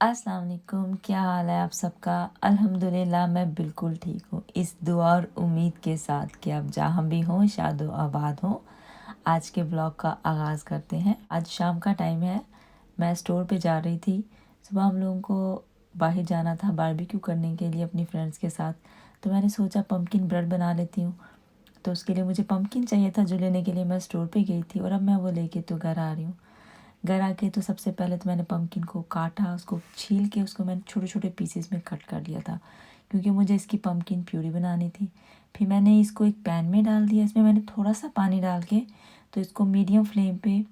अस्सलाम वालेकुम, क्या हाल है आप सबका। अल्हम्दुलिल्लाह मैं बिल्कुल ठीक हूँ, इस दुआ और उम्मीद के साथ कि आप जहाँ भी हों शादो आबाद हों। आज के ब्लॉग का आगाज़ करते हैं। आज शाम का टाइम है, मैं स्टोर पे जा रही थी। सुबह हम लोगों को बाहर जाना था बारबेक्यू करने के लिए अपनी फ्रेंड्स के साथ, तो मैंने सोचा पम्पकिन ब्रेड बना लेती हूँ। तो उसके लिए मुझे पम्पकिन चाहिए था, जो लेने के लिए मैं स्टोर पे गई थी और अब मैं वो लेके तो घर आ रही हूँ। घर आके तो सबसे पहले तो मैंने पम्पकिन को काटा, उसको छील के उसको मैंने छोटे छोटे पीसेस में कट कर लिया था, क्योंकि मुझे इसकी पम्पकिन प्यूरी बनानी थी। फिर मैंने इसको एक पैन में डाल दिया, इसमें मैंने थोड़ा सा पानी डाल के तो इसको मीडियम फ्लेम पे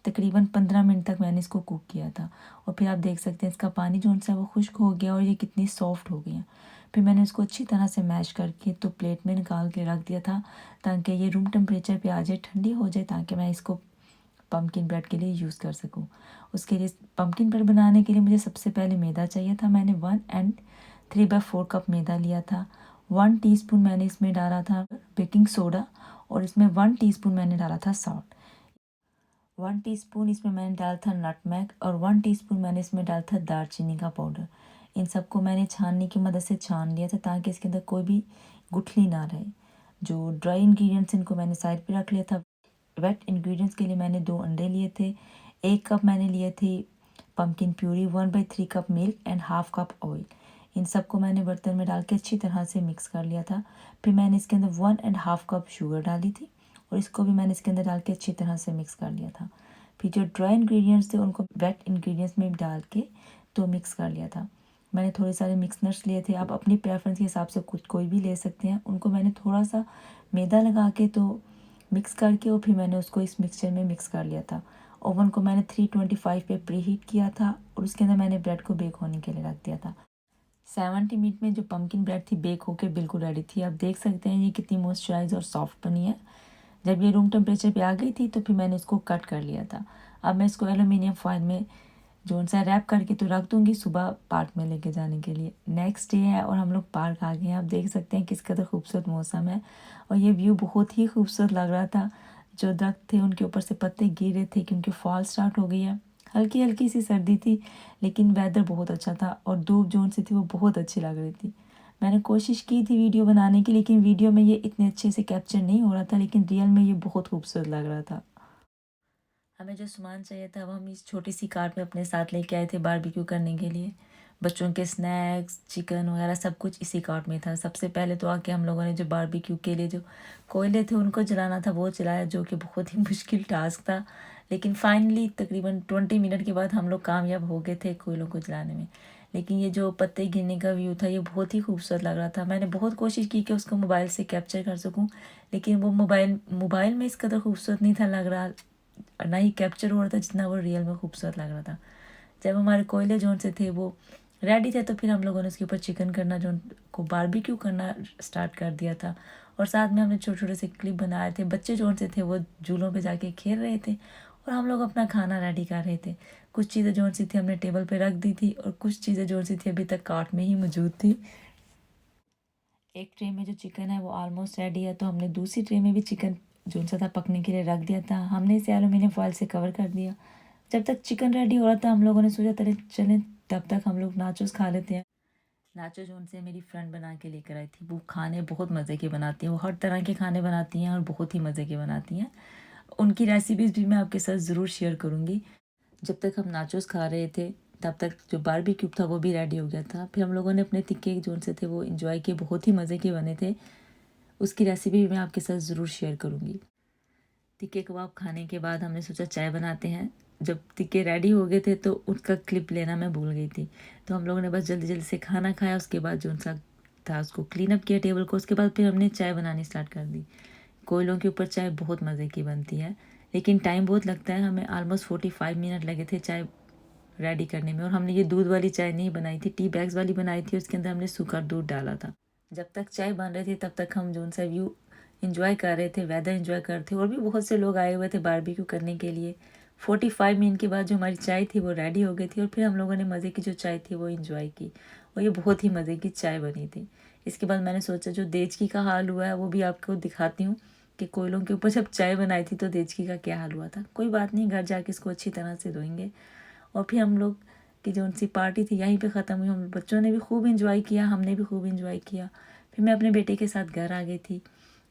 तकरीबन 15 मिनट तक मैंने इसको कुक किया था। और फिर आप देख सकते हैं इसका पानी जो सा वो खुश्क हो गया और ये कितनी सॉफ्ट हो गई है। फिर मैंने इसको अच्छी तरह से मैश करके तो प्लेट में निकाल के रख दिया था, ताकि ये रूम टेम्परेचर पे आ जाए, ठंडी हो जाए, ताकि मैं इसको पम्पकिन ब्रेड के लिए यूज़ कर सकूं। उसके लिए पम्पकिन ब्रेड बनाने के लिए मुझे सबसे पहले मैदा चाहिए था। मैंने 1 3/4 कप मैदा लिया था। 1 टीस्पून मैंने इसमें डाला था बेकिंग सोडा, और इसमें 1 टीस्पून मैंने डाला था सॉल्ट। 1 टीस्पून इसमें मैंने डाला था नटमेग, और 1 टीस्पून मैंने इसमें डाला था दालचीनी का पाउडर। इन सबको मैंने छाननी की मदद से छान लिया था, ताकि इसके अंदर कोई भी गुठली ना रहे। जो ड्राई इंग्रेडिएंट्स इनको मैंने साइड पे रख लिया था। वेट इंग्रेडिएंट्स के लिए मैंने 2 अंडे लिए थे, 1 कप मैंने लिए थे pumpkin puree, 1/3 cup milk and half cup oil. इन सबको मैंने बर्तन में डाल के अच्छी तरह से मिक्स कर लिया था। फिर मैंने इसके अंदर 1.5 कप शुगर डाली थी, और इसको भी मैंने इसके अंदर डाल के अच्छी तरह से मिक्स कर लिया था। फिर जो ड्राई इंग्रेडिएंट्स थे उनको वेट इंग्रेडिएंट्स में डाल के तो मिक्स कर लिया था। मैंने थोड़े सारे मिक्स नट्स लिए थे, आप अपनी प्रेफरेंस के हिसाब से कुछ कोई भी ले सकते हैं। उनको मैंने थोड़ा सा मैदा लगा के तो मिक्स करके, और फिर मैंने उसको इस मिक्सचर में मिक्स कर लिया था। ओवन को मैंने 325 पे प्री हीट किया था, और उसके अंदर मैंने ब्रेड को बेक होने के लिए रख दिया था। 70 मिनट में जो पम्पकिन ब्रेड थी बेक होकर बिल्कुल रेडी थी। आप देख सकते हैं ये कितनी मॉइस्चराइज और सॉफ्ट बनी है। जब ये रूम टेम्परेचर पे आ गई थी तो फिर मैंने इसको कट कर लिया था। अब मैं इसको एलुमिनियम फॉइल में जो सा रैप करके तो रख दूंगी सुबह पार्क में लेके जाने के लिए। नेक्स्ट डे है और हम लोग पार्क आ गए हैं। आप देख सकते हैं किस कदर खूबसूरत मौसम है, और ये व्यू बहुत ही खूबसूरत लग रहा था। जो दरख्त थे उनके ऊपर से पत्ते गिर रहे थे, क्योंकि फॉल स्टार्ट हो गई है। हल्की हल्की सी सर्दी थी, लेकिन वेदर बहुत अच्छा था, और धूप जोन सी थी वो बहुत अच्छी लग रही थी। मैंने कोशिश की थी वीडियो बनाने की, लेकिन वीडियो में ये इतने अच्छे से कैप्चर नहीं हो रहा था, लेकिन रियल में ये बहुत खूबसूरत लग रहा था। हमें जो सामान चाहिए था वो हम इस छोटी सी कार में अपने साथ लेके आए थे बारबेक्यू करने के लिए। बच्चों के स्नैक्स, चिकन वगैरह सब कुछ इसी कार्ट में था। सबसे पहले तो आके हम लोगों ने जो बारबेक्यू के लिए जो कोयले थे उनको जलाना था वो जलाया, जो कि बहुत ही मुश्किल टास्क था। लेकिन फाइनली तकरीबन 20 मिनट के बाद हम लोग कामयाब हो गए थे कोयलों को जलाने में। लेकिन ये जो पत्ते गिरने का व्यू था ये बहुत ही खूबसूरत लग रहा था। मैंने बहुत कोशिश की कि उसको मोबाइल से कैप्चर कर सकूं, लेकिन वो मोबाइल मोबाइल में इस कदर खूबसूरत नहीं था लग रहा, और ना ही कैप्चर हो रहा था जितना वो रियल में खूबसूरत लग रहा था। जब हमारे कोयले जोन से थे वो रेडी थे, तो फिर हम लोगों ने उसके ऊपर चिकन करना जो को बारबेक्यू करना स्टार्ट कर दिया था। और साथ में हमने छोटे छोटे से क्लिप बनाए थे। बच्चे जोन से थे वो झूलों पे जाके खेल रहे थे, और हम लोग अपना खाना रेडी कर रहे थे। कुछ चीज़ें जोन सी थी हमने टेबल पे रख दी थी, और कुछ चीज़ें जोन सी थी अभी तक कार्ट में ही मौजूद थी। एक ट्रे में जो चिकन है वो ऑलमोस्ट रेडी है, तो हमने दूसरी ट्रे में भी चिकन जो सा था पकने के लिए रख दिया था। हमने इसे एलुमिनियम फॉइल से कवर कर दिया। जब तक चिकन रेडी हो रहा था हम लोगों ने सोचा चले चलें तब तक हम लोग नाचोस खा लेते हैं। नाचो जो उनसे मेरी फ्रेंड बना के लेकर आई थी, वो खाने बहुत मज़े के बनाती हैं। वो हर तरह के खाने बनाती हैं और बहुत ही मज़े के बनाती हैं। उनकी रेसिपीज़ भी मैं आपके साथ ज़रूर शेयर करूँगी। जब तक हम नाचोस खा रहे थे तब तक जो बारबेक्यू था वो भी रेडी हो गया था। फिर हम लोगों ने अपने तिक्के जोन से थे वो इंजॉय किए, बहुत ही मज़े के बने थे। उसकी रेसिपी भी मैं आपके साथ ज़रूर शेयर करूँगी। तिक्के कबाब खाने के बाद हमने सोचा चाय बनाते हैं। जब तिक्के रेडी हो गए थे तो उसका क्लिप लेना मैं भूल गई थी, तो हम लोगों ने बस जल्दी जल्दी से खाना खाया। उसके बाद जो सा था उसको क्लीन अप किया टेबल को। उसके बाद फिर हमने चाय बनानी स्टार्ट कर दी। कोयलों के ऊपर चाय बहुत मज़े की बनती है, लेकिन टाइम बहुत लगता है। हमें ऑलमोस्ट 45 मिनट लगे थे चाय रेडी करने में। और हमने ये दूध वाली चाय नहीं बनाई थी, टी बैग्स वाली बनाई थी। उसके अंदर हमने सूखा दूध डाला था। जब तक चाय बन रही थी तब तक हम जो सा व्यू इंजॉय कर रहे थे, वेदर इंजॉय कर रहे थे। और भी बहुत से लोग आए हुए थे बारबेक्यू करने के लिए। 45 मिनट के बाद जो हमारी चाय थी वो रेडी हो गई थी, और फिर हम लोगों ने मज़े की जो चाय थी वो इंजॉय की, और ये बहुत ही मज़े की चाय बनी थी। इसके बाद मैंने सोचा जो देचकी का हाल हुआ है वो भी आपको दिखाती हूँ, कि कोयलों के ऊपर जब चाय बनाई थी तो देचकी का क्या हाल हुआ था। कोई बात नहीं, घर जाके इसको अच्छी तरह से धोएंगे। और फिर हम लोग की जो उनसी पार्टी थी यहीं पे ख़त्म हुई। हम बच्चों ने भी खूब इंजॉय किया, हमने भी खूब इंजॉय किया। फिर मैं अपने बेटे के साथ घर आ गई थी।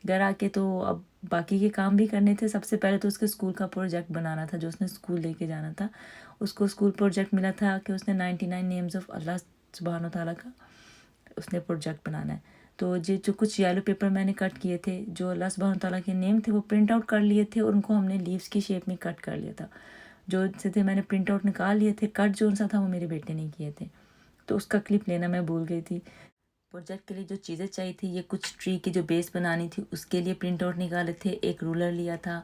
घर आके तो अब बाकी के काम भी करने थे। सबसे पहले तो उसके स्कूल का प्रोजेक्ट बनाना था जो उसने स्कूल लेके जाना था। उसको स्कूल प्रोजेक्ट मिला था कि उसने 99 नेम्स ऑफ अल्लाह सुब्हान तआला का उसने प्रोजेक्ट बनाना है। तो ये जो कुछ येलो पेपर मैंने कट किए थे, जो अल्लाह सुब्हान तआला के नेम थे, वो प्रिंट आउट कर लिए थे और उनको हमने लीव्स की शेप में कट कर लिया था। जो से थे मैंने प्रिंट आउट निकाल लिए थे, कट जो सा था वो मेरे बेटे ने किए थे, तो उसका क्लिप लेना मैं भूल गई थी। प्रोजेक्ट के लिए जो चीज़ें चाहिए थी, ये कुछ ट्री की जो बेस बनानी थी उसके लिए प्रिंट आउट निकाले थे, एक रूलर लिया था,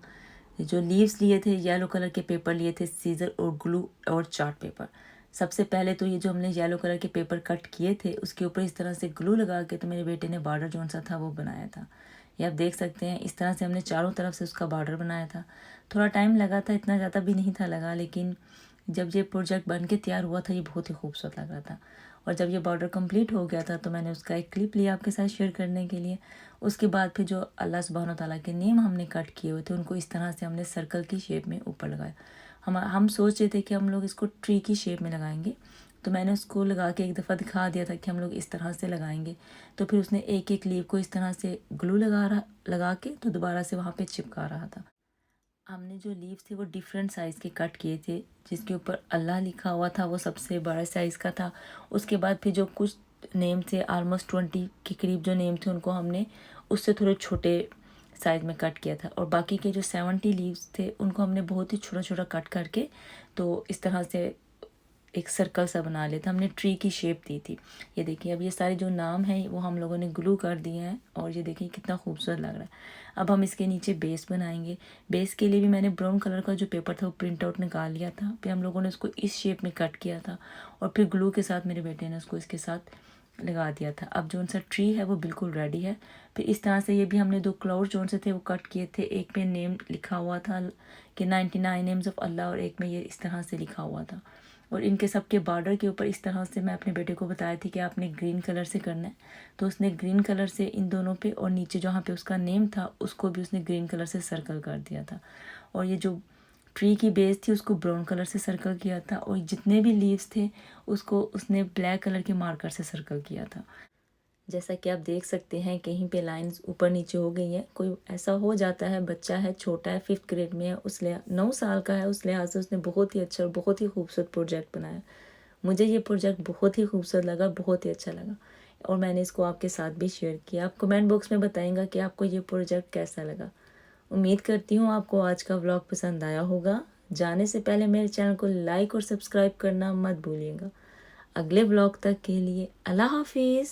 जो लीव्स लिए थे, येलो कलर के पेपर लिए थे, सीजर और ग्लू और चार्ट पेपर। सबसे पहले तो ये जो हमने येलो कलर के पेपर कट किए थे उसके ऊपर इस तरह से ग्लू लगा के तो मेरे बेटे ने बॉर्डर जो सा था वो बनाया था। ये आप देख सकते हैं, इस तरह से हमने चारों तरफ से उसका बॉर्डर बनाया था। थोड़ा टाइम लगा था, इतना ज़्यादा भी नहीं था लगा, लेकिन जब ये प्रोजेक्ट बन के तैयार हुआ था ये बहुत ही खूबसूरत लग रहा था। और जब ये बॉर्डर कंप्लीट हो गया था तो मैंने उसका एक क्लिप लिया आपके साथ शेयर करने के लिए। उसके बाद फिर जो अल्लाह सुब्हान तआला के नेम हमने कट किए हुए थे उनको इस तरह से हमने सर्कल की शेप में ऊपर लगाया। हम सोच रहे थे कि हम लोग इसको ट्री की शेप में लगाएंगे, तो मैंने उसको लगा के एक दफ़ा दिखा दिया था कि हम लोग इस तरह से लगाएंगे। तो फिर उसने एक एक लीव को इस तरह से ग्लू लगा के तो दोबारा से वहाँ पे चिपका रहा था। हमने जो लीव्स थे वो डिफरेंट साइज़ के कट किए थे। जिसके ऊपर अल्लाह लिखा हुआ था वो सबसे बड़ा साइज़ का था। उसके बाद फिर जो कुछ नेम थे ऑलमोस्ट 20 के करीब जो नेम थे उनको हमने उससे थोड़े छोटे साइज़ में कट किया था। और बाकी के जो 70 लीव्स थे उनको हमने बहुत ही छोटा छोटा कट करके तो इस तरह से एक सर्कल सा बना लिया था। हमने ट्री की शेप दी थी। ये देखिए, अब ये सारे जो नाम हैं वो हम लोगों ने ग्लू कर दिए हैं और ये देखिए कितना खूबसूरत लग रहा है। अब हम इसके नीचे बेस बनाएंगे। बेस के लिए भी मैंने ब्राउन कलर का जो पेपर था वो प्रिंट आउट निकाल लिया था। फिर हम लोगों ने उसको इस शेप में कट किया था और फिर ग्लू के साथ मेरे बेटे ने उसको इसके साथ लगा दिया था। अब जो सा ट्री है वो बिल्कुल रेडी है। फिर इस तरह से ये भी हमने 2 क्लाउड जो से थे वो कट किए थे। एक पे नेम लिखा हुआ था कि 99 नेम्स ऑफ अल्लाह और एक में ये इस तरह से लिखा हुआ था। और इनके सबके बॉर्डर के ऊपर इस तरह से मैं अपने बेटे को बताया थी कि आपने ग्रीन कलर से करना है, तो उसने ग्रीन कलर से इन दोनों पे और नीचे जहाँ पे उसका नेम था उसको भी उसने ग्रीन कलर से सर्कल कर दिया था। और ये जो ट्री की बेस थी उसको ब्राउन कलर से सर्कल किया था और जितने भी लीव्स थे उसको उसने ब्लैक कलर के मार्कर से सर्कल किया था। जैसा कि आप देख सकते हैं कहीं पे लाइंस ऊपर नीचे हो गई हैं। कोई ऐसा हो जाता है, बच्चा है, छोटा है, 5th ग्रेड में है, 9 साल का है, उस लिहाज से उसने बहुत ही अच्छा और बहुत ही खूबसूरत प्रोजेक्ट बनाया। मुझे ये प्रोजेक्ट बहुत ही खूबसूरत लगा, बहुत ही अच्छा लगा और मैंने इसको आपके साथ भी शेयर किया। आप कमेंट बॉक्स में बताएंगा कि आपको ये प्रोजेक्ट कैसा लगा। उम्मीद करती हूँ आपको आज का व्लॉग पसंद आया होगा। जाने से पहले मेरे चैनल को लाइक और सब्सक्राइब करना मत भूलिएगा। अगले व्लॉग तक के लिए अल्लाह हाफिज़।